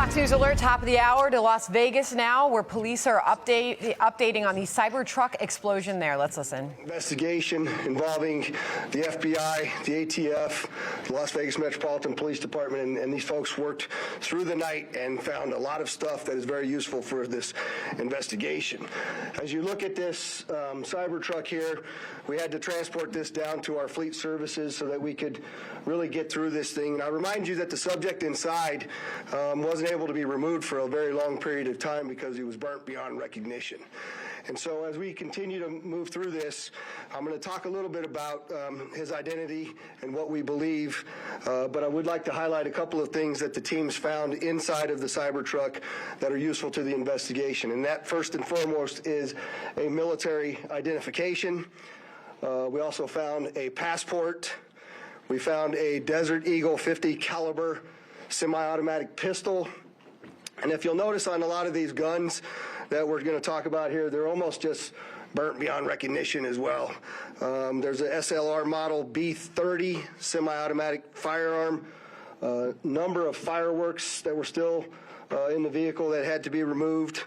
Fox News Alert, top of the hour to Las Vegas now, where police are updating on the cybertruck explosion there. Let's listen. Investigation involving the FBI, the ATF, the Las Vegas Metropolitan Police Department, and these folks worked through the night and found a lot of stuff that is very useful for this investigation. As you look at this cybertruck here, we had to transport this down to our fleet services so that we could really get through this thing. And I remind you that the subject inside wasn't able to be removed for a very long period of time because he was burnt beyond recognition. And so as we continue to move through this, I'm going to talk a little bit about his identity and what we believe, but I would like to highlight a couple of things that the teams found inside of the Cybertruck that are useful to the investigation. And that, first and foremost, is a military identification. We also found a passport. We found a Desert Eagle 50 caliber semi-automatic pistol. And if you'll notice on a lot of these guns that we're going to talk about here, they're almost just burnt beyond recognition as well. There's a SLR model B30 semi-automatic firearm, number of fireworks that were still in the vehicle that had to be removed.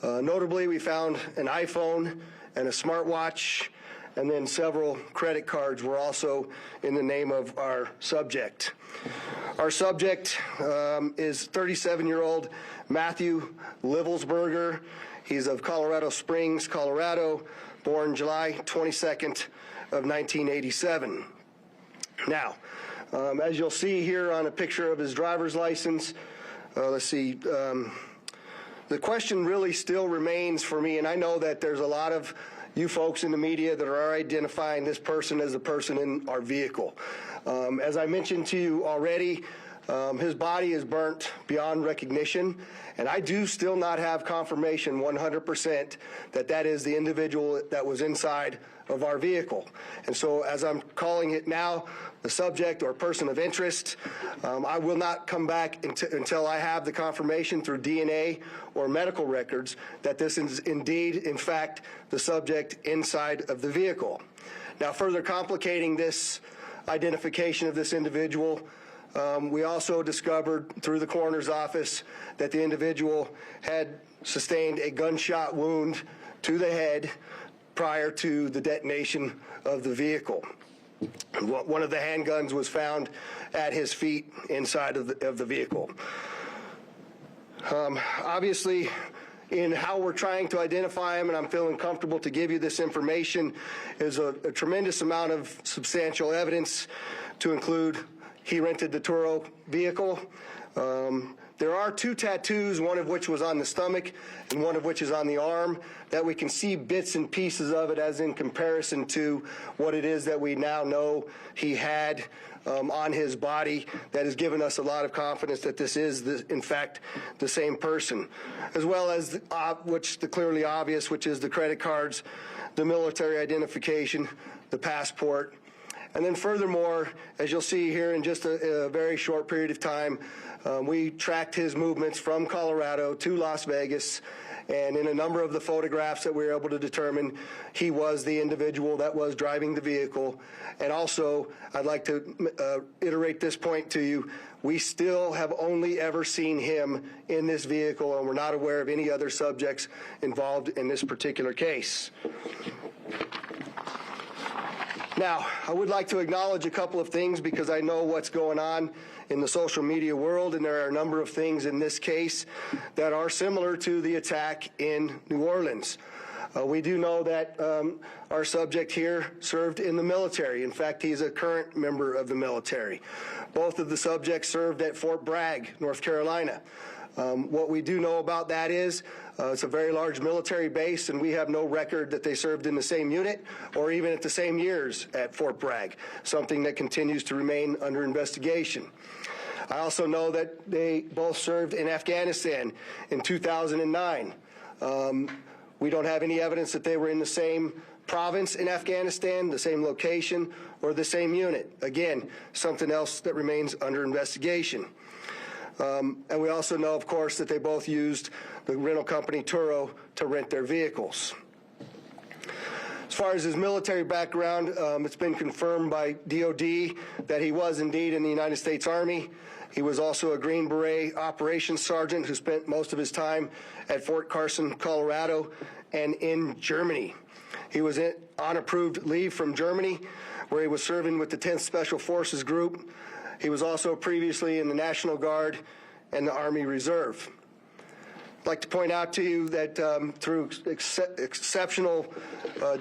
Notably, we found an iPhone and a smartwatch, and then several credit cards were also in the name of our subject. Our subject is 37-year-old Matthew Livelsberger. He's of Colorado Springs, Colorado, born July 22nd of 1987. Now, as you'll see here on a picture of his driver's license, let's see, the question really still remains for me, and I know that there's a lot of you folks in the media that are identifying this person as the person in our vehicle. As I mentioned to you already, his body is burnt beyond recognition, and I do still not have confirmation 100% that that is the individual that was inside of our vehicle. And so as I'm calling it now, the subject or person of interest, I will not come back until I have the confirmation through DNA or medical records that this is indeed, in fact, the subject inside of the vehicle. Now, further complicating this identification of this individual, we also discovered through the coroner's office that the individual had sustained a gunshot wound to the head prior to the detonation of the vehicle. One of the handguns was found at his feet inside of the vehicle. Obviously, in how we're trying to identify him, and I'm feeling comfortable to give you this information, is a tremendous amount of substantial evidence to include he rented the Turo vehicle. There are 2 tattoos, one of which was on the stomach and one of which is on the arm, that we can see bits and pieces of it as in comparison to what it is that we now know he had on his body. That has given us a lot of confidence that this is, in fact, the same person, as well as the clearly obvious, which is the credit cards, the military identification, the passport. And then furthermore, as you'll see here in just a very short period of time, we tracked his movements from Colorado to Las Vegas, and in a number of the photographs that we were able to determine, he was the individual that was driving the vehicle. And also, I'd like to iterate this point to you. We still have only ever seen him in this vehicle, and we're not aware of any other subjects involved in this particular case. Now, I would like to acknowledge a couple of things because I know what's going on in the social media world, and there are a number of things in this case that are similar to the attack in New Orleans. We do know that our subject here served in the military. In fact, he's a current member of the military. Both of the subjects served at Fort Bragg, North Carolina. What we do know about that is it's a very large military base, and we have no record that they served in the same unit or even at the same years at Fort Bragg, something that continues to remain under investigation. I also know that they both served in Afghanistan in 2009. We don't have any evidence that they were in the same province in Afghanistan, the same location, or the same unit. Again, something else that remains under investigation. And we also know, of course, that they both used the rental company Turo to rent their vehicles. As far as his military background, it's been confirmed by DOD that he was indeed in the United States Army, He was also a Green Beret operations sergeant who spent most of his time at Fort Carson, Colorado, and in Germany. He was on approved leave from Germany, where he was serving with the 10th Special Forces Group. He was also previously in the National Guard and the Army Reserve. I'd like to point out to you that through exceptional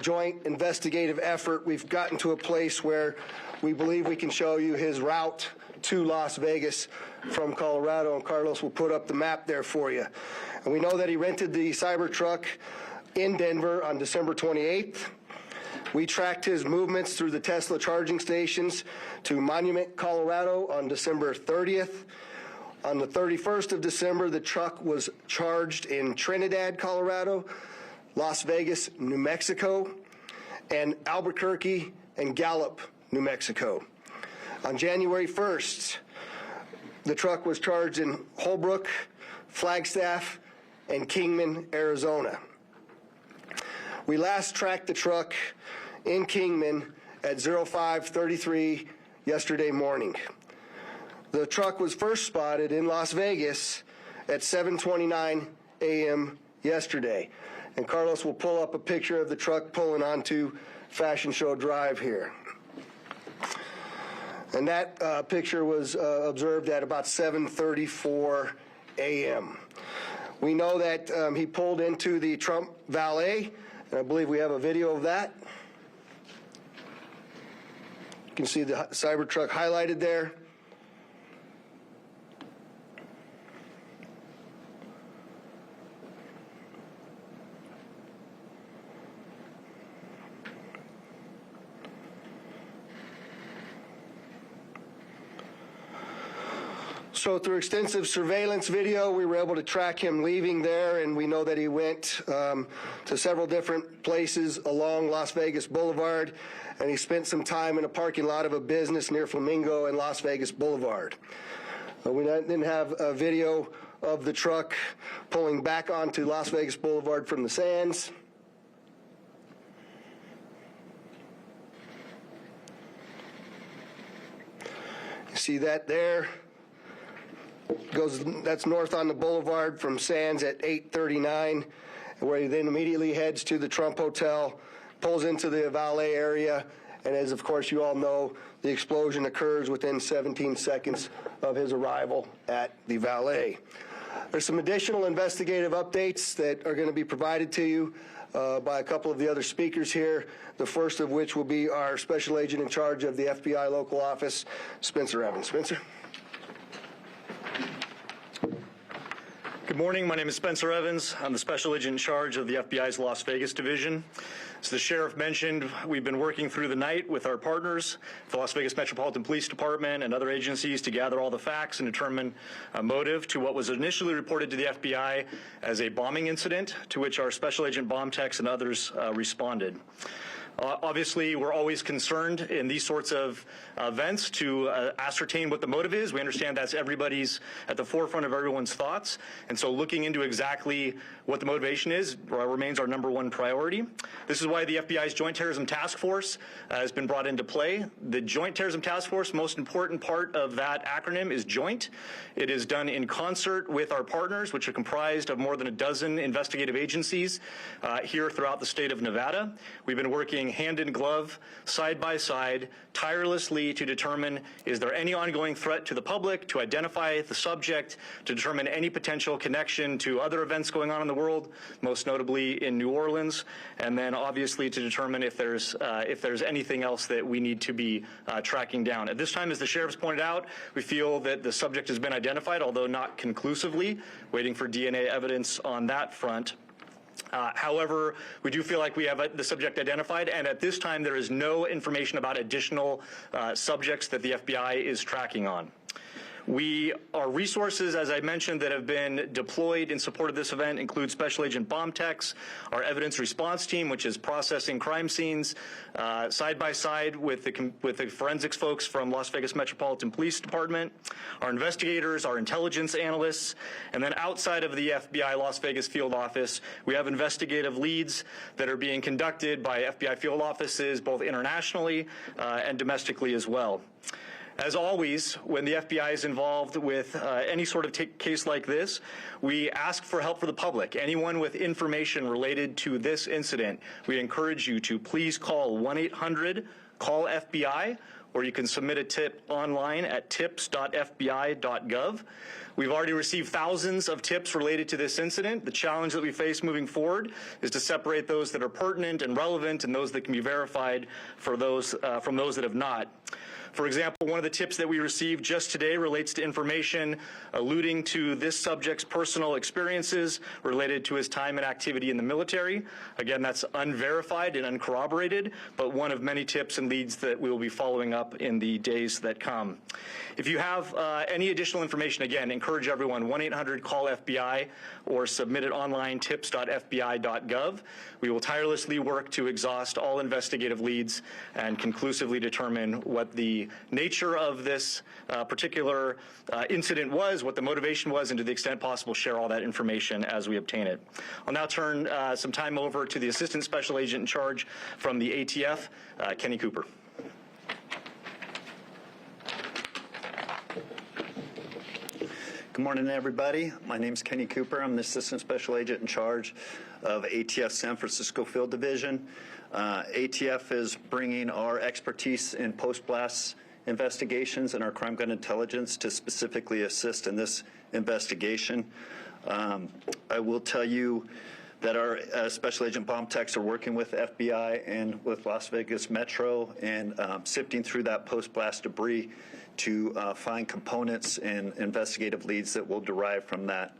joint investigative effort, we've gotten to a place where we believe we can show you his route to Las Vegas from Colorado, and Carlos will put up the map there for you. And we know that he rented the Cybertruck in Denver on December 28th. We tracked his movements through the Tesla charging stations to Monument, Colorado on December 30th. On the 31st of December, the truck was charged in Trinidad, Colorado, Las Vegas, New Mexico, and Albuquerque and Gallup, New Mexico. On January 1st, the truck was charged in Holbrook, Flagstaff, and Kingman, Arizona. We last tracked the truck in Kingman at 05:33 yesterday morning. The truck was first spotted in Las Vegas at 7:29 a.m. yesterday. And Carlos will pull up a picture of the truck pulling onto Fashion Show Drive here. And that picture was observed at about 7:34 a.m. We know that he pulled into the Trump Valet, and I believe we have a video of that. You can see the Cybertruck highlighted there. So through extensive surveillance video, we were able to track him leaving there, and we know that he went to several different places along Las Vegas Boulevard, and he spent some time in a parking lot of a business near Flamingo and Las Vegas Boulevard. We didn't have a video of the truck pulling back onto Las Vegas Boulevard from the sands. You see that there? That's north on the boulevard from Sands at 8:39, where he then immediately heads to the Trump Hotel, pulls into the valet area, and as of course you all know, the explosion occurs within 17 seconds of his arrival at the valet. There's some additional investigative updates that are going to be provided to you by a couple of the other speakers here, the first of which will be our Special Agent in charge of the FBI local office, Spencer Evans. Spencer? Good morning. My name is Spencer Evans. I'm the Special Agent in charge of the FBI's Las Vegas Division. As the Sheriff mentioned, we've been working through the night with our partners, the Las Vegas Metropolitan Police Department and other agencies, to gather all the facts and determine a motive to what was initially reported to the FBI as a bombing incident, to which our Special Agent bomb techs and others responded. Obviously, we're always concerned in these sorts of events to ascertain what the motive is. We understand that's everybody's at the forefront of everyone's thoughts. And so looking into exactly what the motivation is remains our #1 priority. This is why the FBI's Joint Terrorism Task Force has been brought into play. The Joint Terrorism Task Force, most important part of that acronym is joint. It is done in concert with our partners, which are comprised of more than a dozen investigative agencies here throughout the state of Nevada. We've been working hand in glove, side by side, tirelessly to determine, is there any ongoing threat to the public, to identify the subject, to determine any potential connection to other events going on in the world, most notably in New Orleans, and then obviously to determine if there's anything else that we need to be tracking down. At this time, as the sheriff's pointed out, we feel that the subject has been identified, although not conclusively, waiting for DNA evidence on that front. However, we do feel like we have the subject identified, and at this time there is no information about additional subjects that the FBI is tracking on. Our resources, as I mentioned, that have been deployed in support of this event include Special Agent bomb techs, our evidence response team, which is processing crime scenes, side by side with the forensics folks from Las Vegas Metropolitan Police Department, our investigators, our intelligence analysts, and then outside of the FBI Las Vegas field office, we have investigative leads that are being conducted by FBI field offices both internationally and domestically as well. As always, when the FBI is involved with any sort of case like this, we ask for help for the public. Anyone with information related to this incident, we encourage you to please call 1-800-CALL-FBI, or you can submit a tip online at tips.fbi.gov. We've already received thousands of tips related to this incident. The challenge that we face moving forward is to separate those that are pertinent and relevant and those that can be verified from those that have not. For example, one of the tips that we received just today relates to information alluding to this subject's personal experiences related to his time and activity in the military. Again, that's unverified and uncorroborated, but one of many tips and leads that we will be following up in the days that come. If you have any additional information, again, encourage everyone, 1-800-CALL-FBI or submit it online, tips.fbi.gov. We will tirelessly work to exhaust all investigative leads and conclusively determine what the nature of this particular incident was, what the motivation was, and to the extent possible, share all that information as we obtain it. I'll now turn some time over to the Assistant Special Agent in charge from the ATF, Kenny Cooper. Good morning, everybody. My name is Kenny Cooper. I'm the Assistant Special Agent in charge of ATF San Francisco Field Division. ATF is bringing our expertise in post-blast investigations and our crime gun intelligence to specifically assist in this investigation. I will tell you that our Special Agent bomb techs are working with FBI and with Las Vegas Metro and sifting through that post-blast debris to find components and investigative leads that will derive from that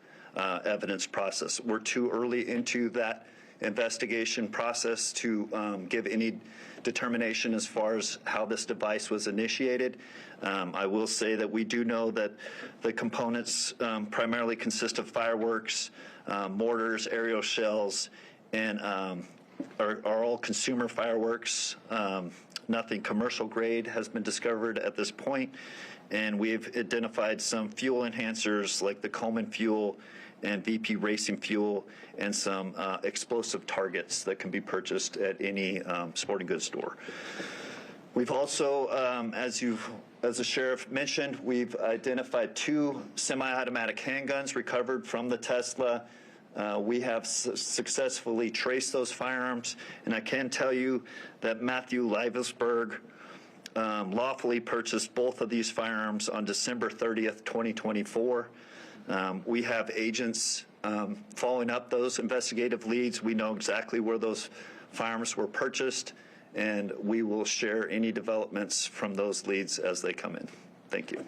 evidence process. We're too early into that investigation process to give any determination as far as how this device was initiated. I will say that we do know that the components primarily consist of fireworks, mortars, aerial shells, and are all consumer fireworks. Nothing commercial grade has been discovered at this point, and we've identified some fuel enhancers like the Coleman fuel and VP Racing fuel and some explosive targets that can be purchased at any sporting goods store. We've also, as the sheriff mentioned, we've identified 2 semi-automatic handguns recovered from the Tesla. We have successfully traced those firearms, and I can tell you that Matthew Livesberg lawfully purchased both of these firearms on December 30th, 2024. We have agents following up those investigative leads. We know exactly where those firearms were purchased, and we will share any developments from those leads as they come in. Thank you.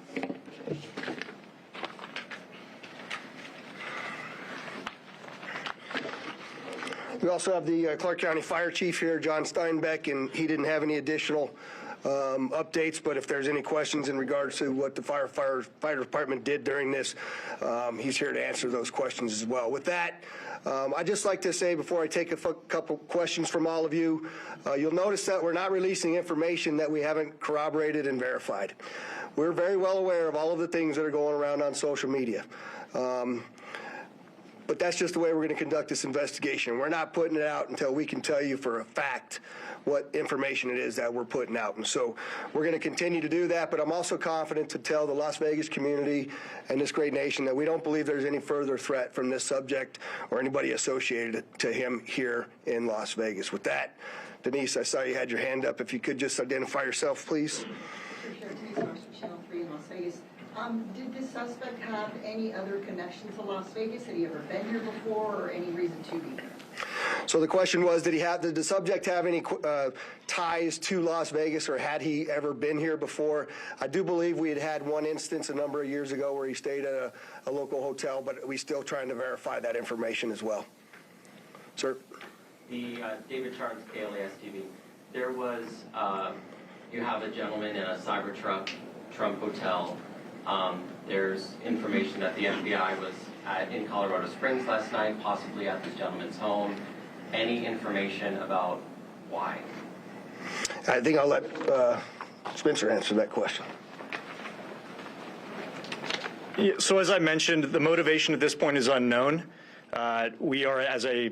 We also have the Clark County Fire Chief here, John Steinbeck, and he didn't have any additional updates, but if there's any questions in regards to what the fire department did during this, he's here to answer those questions as well. With that, I'd just like to say before I take a couple questions from all of you, you'll notice that we're not releasing information that we haven't corroborated and verified. We're very well aware of all of the things that are going around on social media. But that's just the way we're going to conduct this investigation. We're not putting it out until we can tell you for a fact what information it is that we're putting out. And so we're going to continue to do that, but I'm also confident to tell the Las Vegas community and this great nation that we don't believe there's any further threat from this subject or anybody associated to him here in Las Vegas. With that, Denise, I saw you had your hand up. If you could just identify yourself, please. Channel 3 in Las Vegas. Did this suspect have any other connection to Las Vegas? Had he ever been here before, or any reason to be here? So the question was, did the subject have any ties to Las Vegas, or had he ever been here before? I do believe we had one instance a number of years ago where he stayed at a local hotel, but we're still trying to verify that information as well. Sir? The David Charles, KLAS TV. There was, you have a gentleman in a cybertruck, Trump Hotel. There's information that the FBI was in Colorado Springs last night, possibly at this gentleman's home. Any information about why? I think I'll let Spencer answer that question. Yeah, so as I mentioned, the motivation at this point is unknown. We are, as I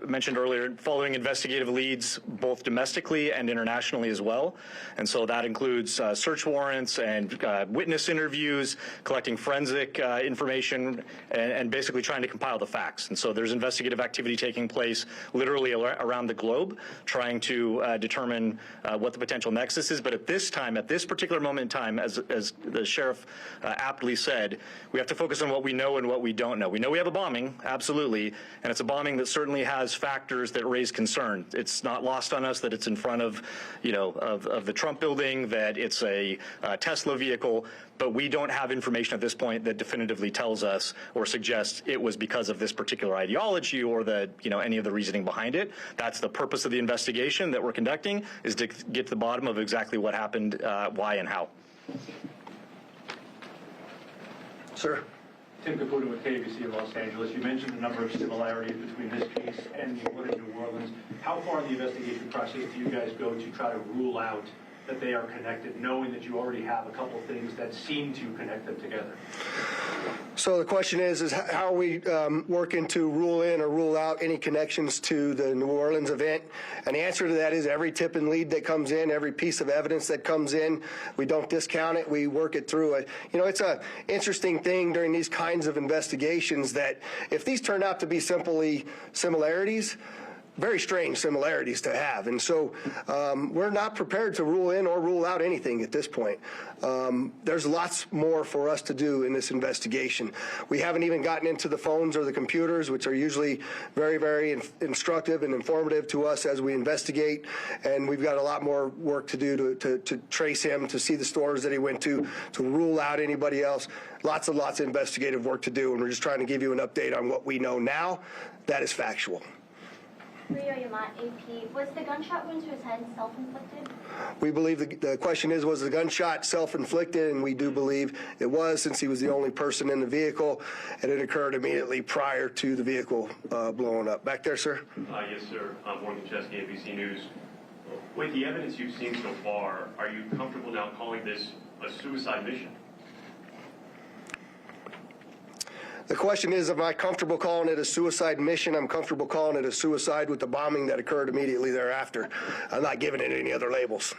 mentioned earlier, following investigative leads both domestically and internationally as well. And so that includes search warrants and witness interviews, collecting forensic information, and basically trying to compile the facts. And so there's investigative activity taking place literally around the globe, trying to determine what the potential nexus is. But at this time, at this particular moment in time, as the sheriff aptly said, we have to focus on what we know and what we don't know. We know we have a bombing, absolutely. And it's a bombing that certainly has factors that raise concern. It's not lost on us that it's in front of, of the Trump building, that it's a Tesla vehicle, but we don't have information at this point that definitively tells us or suggests it was because of this particular ideology or any of the reasoning behind it. That's the purpose of the investigation that we're conducting, is to get to the bottom of exactly what happened, why and how. Sir. Tim Caputo with KBC in Los Angeles. You mentioned a number of similarities between this case and the one in New Orleans. How far in the investigation process do you guys go to try to rule out that they are connected, knowing that you already have a couple of things that seem to connect them together? So the question is how are we working to rule in or rule out any connections to the New Orleans event? And the answer to that is every tip and lead that comes in, every piece of evidence that comes in, we don't discount it. We work it through. It's an interesting thing during these kinds of investigations that if these turn out to be simply similarities, very strange similarities to have. And so we're not prepared to rule in or rule out anything at this point. There's lots more for us to do in this investigation. We haven't even gotten into the phones or the computers, which are usually very, very instructive and informative to us as we investigate. And we've got a lot more work to do to trace him, to see the stores that he went to rule out anybody else. Lots of investigative work to do. And we're just trying to give you an update on what we know now. That is factual. Rio Yamat, AP. Was the gunshot wound to his head self-inflicted? We believe the question was the gunshot self-inflicted, and we do believe it was, since he was the only person in the vehicle, and it occurred immediately prior to the vehicle blowing up. Back there, sir? Yes, sir. Morgan Chesky, ABC News. With the evidence you've seen so far, are you comfortable now calling this a suicide mission? The question is, am I comfortable calling it a suicide mission? I'm comfortable calling it a suicide with the bombing that occurred immediately thereafter. I'm not giving it any other labels.